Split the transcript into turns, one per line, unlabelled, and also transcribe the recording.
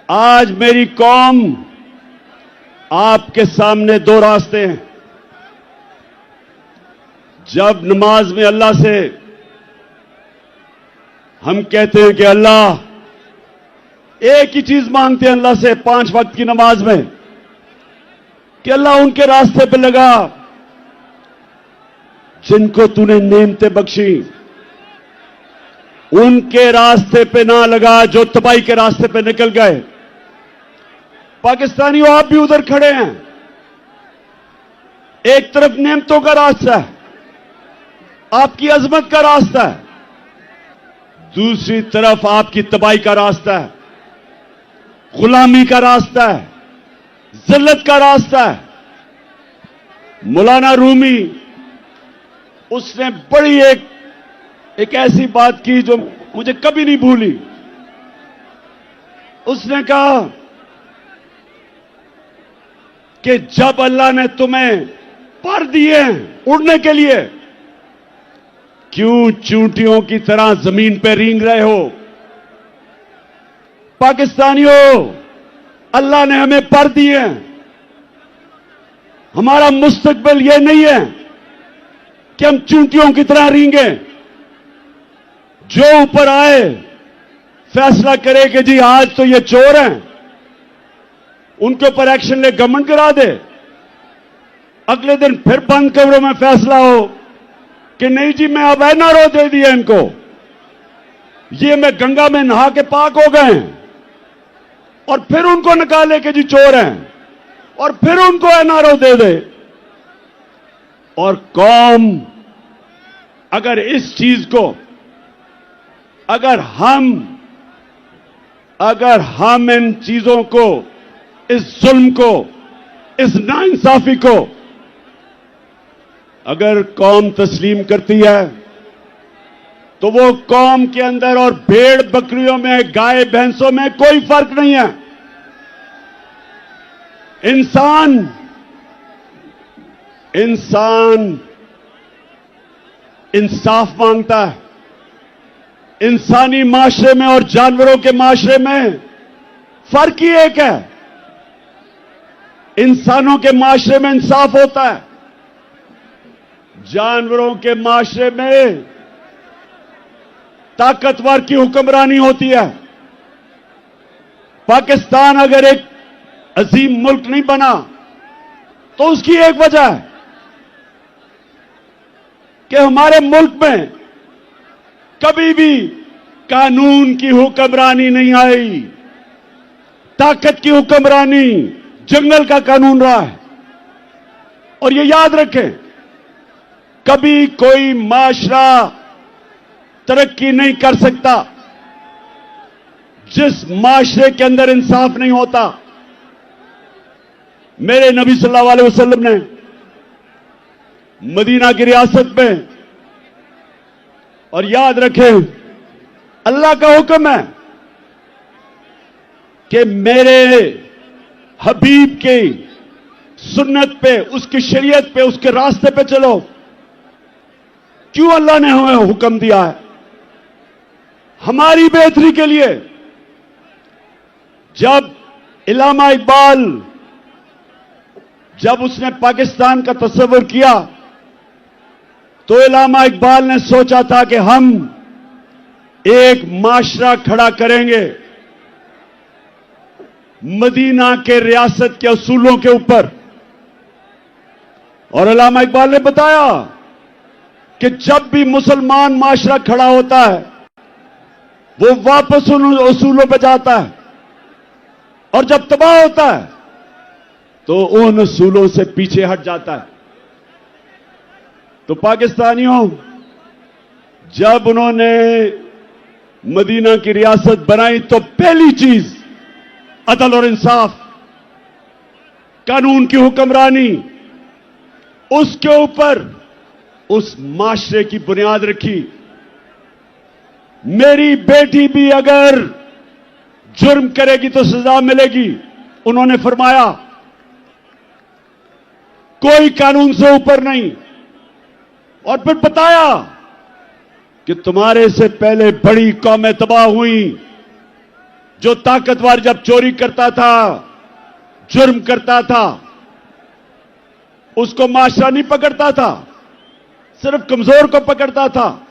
आज मेरी कौम आपके सामने दो रास्ते हैं। जब नमाज में अल्लाह से हम कहते हैं कि अल्लाह, एक ही चीज मांगते हैं अल्लाह से 5 वक्त की नमाज में कि अल्लाह उनके रास्ते पे लगा जिनको तूने नेमतें बख्शी, उनके रास्ते पे ना लगा जो तबाही के रास्ते पे निकल गए। पाकिस्तानियों, आप भी उधर खड़े हैं। एक तरफ नेमतों का रास्ता है, आपकी अजमत का रास्ता है, दूसरी तरफ आपकी तबाही का रास्ता है, गुलामी का रास्ता है, जिल्लत का रास्ता है। मौलाना रूमी, उसने बड़ी एक ऐसी बात की जो मुझे कभी नहीं भूली। उसने कहा कि जब अल्लाह ने तुम्हें पर दिए उड़ने के लिए, क्यों चूंटियों की तरह जमीन पे रेंग रहे हो? पाकिस्तानियों, अल्लाह ने हमें पर दिए। हमारा मुस्तकबिल यह नहीं है कि हम चूंटियों की तरह रेंगे। जो ऊपर आए फैसला करे कि जी आज तो ये चोर हैं, उनके ऊपर एक्शन ले, गवर्नमेंट करा दे। अगले दिन फिर बंद कमरों में फैसला हो कि नहीं जी, मैं अब एनआरओ दे दिया इनको, ये मैं गंगा में नहा के पाक हो गए हैं, और फिर उनको निकाले कि जी चोर हैं, और फिर उनको एनआरओ दे दे। और कौम अगर इस चीज को, अगर हम इन चीजों को, इस जुल्म को, इस नाइंसाफी को अगर कौम तस्लीम करती है, तो वो कौम के अंदर और भेड़ बकरियों में, गाय भैंसों में कोई फर्क नहीं है। इंसान इंसाफ मांगता है। इंसानी माशरे में और जानवरों के माशरे में फर्क ही एक है। इंसानों के माशरे में इंसाफ होता है, जानवरों के माशरे में ताकतवर की हुक्मरानी होती है। पाकिस्तान अगर एक अजीम मुल्क नहीं बना तो उसकी एक वजह है कि हमारे मुल्क में कभी भी कानून की हुक्मरानी नहीं आई, ताकत की हुक्मरानी, जंगल का कानून रहा है। और ये याद रखें, कभी कोई माशरा तरक्की नहीं कर सकता जिस माशरे के अंदर इंसाफ नहीं होता। मेरे नबी सल्लल्लाहु अलैहि वसल्लम ने मदीना की रियासत में, और याद रखें अल्लाह का हुक्म है कि मेरे हबीब की सुन्नत पे, उसकी शरीयत पे, उसके रास्ते पे चलो। क्यों अल्लाह ने हमें हुक्म दिया है? हमारी बेहतरी के लिए। जब इल्लामा इकबाल, जब उसने पाकिस्तान का तस्वर किया, तो इल्लामा इकबाल ने सोचा था कि हम एक माशरा खड़ा करेंगे मदीना के रियासत के असूलों के ऊपर। और इल्लामा इकबाल ने बताया कि जब भी मुसलमान माशरा खड़ा होता है, वो वापस उन असूलों पर जाता है, और जब तबाह होता है तो उन असूलों से पीछे हट जाता है। तो पाकिस्तानियों, जब उन्होंने मदीना की रियासत बनाई तो पहली चीज अदल और इंसाफ, कानून की हुक्मरानी, उसके ऊपर उस माशरे की बुनियाद रखी। मेरी बेटी भी अगर जुर्म करेगी तो सजा मिलेगी, उन्होंने फरमाया, कोई कानून से ऊपर नहीं। और फिर बताया कि तुम्हारे से पहले बड़ी कौमें तबाह हुई, जो ताकतवर जब चोरी करता था, जुर्म करता था, उसको माशरा नहीं पकड़ता था, सिर्फ कमजोर को पकड़ता था।